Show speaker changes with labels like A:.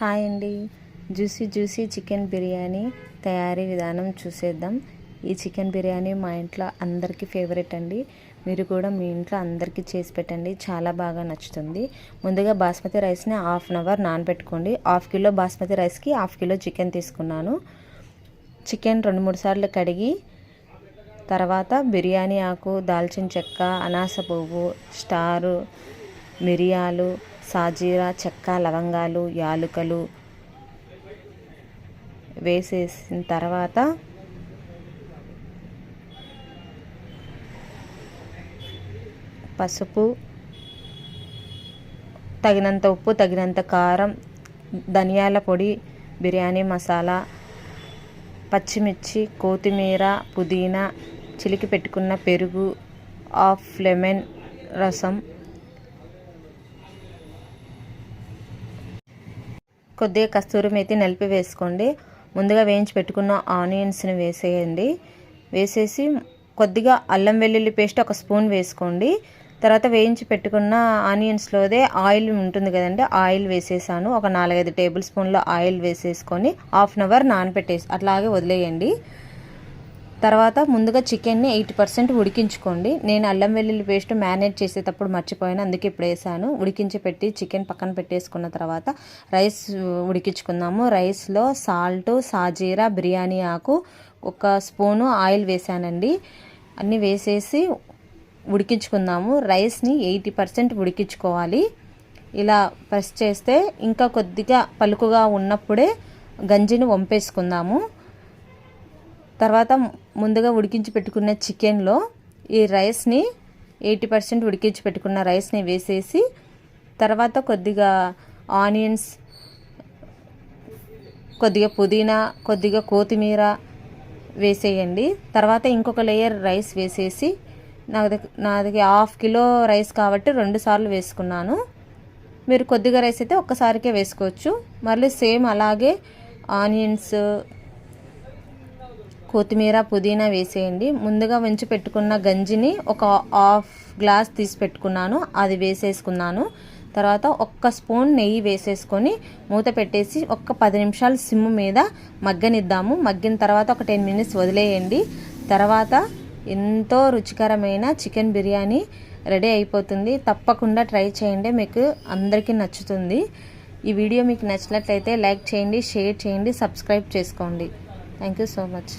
A: Hi అండి. Juicy chicken biryani తయారీ విధానం చూసేద్దాం. ఈ చికెన్ బిర్యానీ మా ఇంట్లో అందరికీ ఫేవరెట్ అండి. మీరు కూడా మీ ఇంట్లో అందరికీ చేసి పెట్టండి, చాలా బాగా నచ్చుతుంది. ముందుగా బాస్మతి రైస్ని 1/2 అవర్ నానబెట్టుకోండి. 1/2 కిలో బాస్మతి రైస్కి 1/2 కిలో చికెన్ తీసుకున్నాను. చికెన్ 2-3 సార్లు కడిగి తర్వాత బిర్యానీ ఆకు, దాల్చిన చెక్క, అనాస పువ్వు, స్టారు, మిరియాలు, సాజీరా, చెక్క, లవంగాలు, యాలుకలు వేసేసిన తర్వాత పసుపు, తగినంత ఉప్పు, తగినంత కారం, ధనియాల పొడి, బిర్యానీ మసాలా, పచ్చిమిర్చి, కొత్తిమీర, పుదీనా, చిలికి పెట్టుకున్న పెరుగు, 1/2 లెమన్ రసం, కొద్దిగా కస్తూరి మేతి నలిపి వేసుకోండి. ముందుగా వేయించి పెట్టుకున్న ఆనియన్స్ని వేసేయండి. వేసేసి కొద్దిగా అల్లం వెల్లుల్లి పేస్ట్ 1 స్పూన్ వేసుకోండి. తర్వాత వేయించి పెట్టుకున్న ఆనియన్స్లోదే ఆయిల్ ఉంటుంది కదండి, ఆయిల్ వేసేసాను. ఒక 4-5 టేబుల్ స్పూన్ల ఆయిల్ వేసేసుకొని 1/2 అవర్ నానబెట్టేసి అట్లాగే వదిలేయండి. తర్వాత ముందుగా చికెన్ని 80% ఉడికించుకోండి. నేను అల్లం వెల్లుల్లి పేస్ట్ మ్యారినేట్ చేసేటప్పుడు మర్చిపోయాను, అందుకే ఇప్పుడు వేసాను. ఉడికించి పెట్టి చికెన్ పక్కన పెట్టేసుకున్న తర్వాత రైస్ ఉడికించుకుందాము. రైస్లో సాల్ట్, సాజీరా, బిర్యానీ ఆకు, 1 స్పూను ఆయిల్ వేసానండి. అన్నీ వేసేసి ఉడికించుకుందాము. రైస్ని 80% ఉడికించుకోవాలి. ఇలా ప్రెస్ చేస్తే ఇంకా కొద్దిగా పలుకుగా ఉన్నప్పుడే గంజిని వంపేసుకుందాము. తర్వాత ముందుగా ఉడికించి పెట్టుకున్న చికెన్లో ఈ రైస్ని 80% ఉడికించి పెట్టుకున్న రైస్ని వేసేసి తర్వాత కొద్దిగా ఆనియన్స్, కొద్దిగా పుదీనా, కొద్దిగా కొత్తిమీర వేసేయండి. తర్వాత ఇంకొక లేయర్ రైస్ వేసేసి నాది 1/2 కిలో రైస్ కాబట్టి 2 సార్లు వేసుకున్నాను. మీరు కొద్దిగా రైస్ అయితే ఒక్కసారికే వేసుకోవచ్చు. మళ్ళీ సేమ్ అలాగే ఆనియన్స్, కొత్తిమీర, పుదీనా వేసేయండి. ముందుగా వంచి పెట్టుకున్న గంజిని ఒక 1/2 గ్లాస్ తీసి పెట్టుకున్నాను, అది వేసేసుకున్నాను. తర్వాత 1 స్పూన్ నెయ్యి వేసేసుకొని మూత పెట్టేసి 10 నిమిషాలు సిమ్ మీద మగ్గనిద్దాము. మగ్గిన తర్వాత ఒక 10 మినిట్స్ వదిలేయండి. తర్వాత ఎంతో రుచికరమైన చికెన్ బిర్యానీ రెడీ అయిపోతుంది. తప్పకుండా ట్రై చేయండి, మీకు అందరికీ నచ్చుతుంది. ఈ వీడియో మీకు నచ్చినట్లయితే లైక్ చేయండి, షేర్ చేయండి, సబ్స్క్రైబ్ చేసుకోండి. Thank you so much.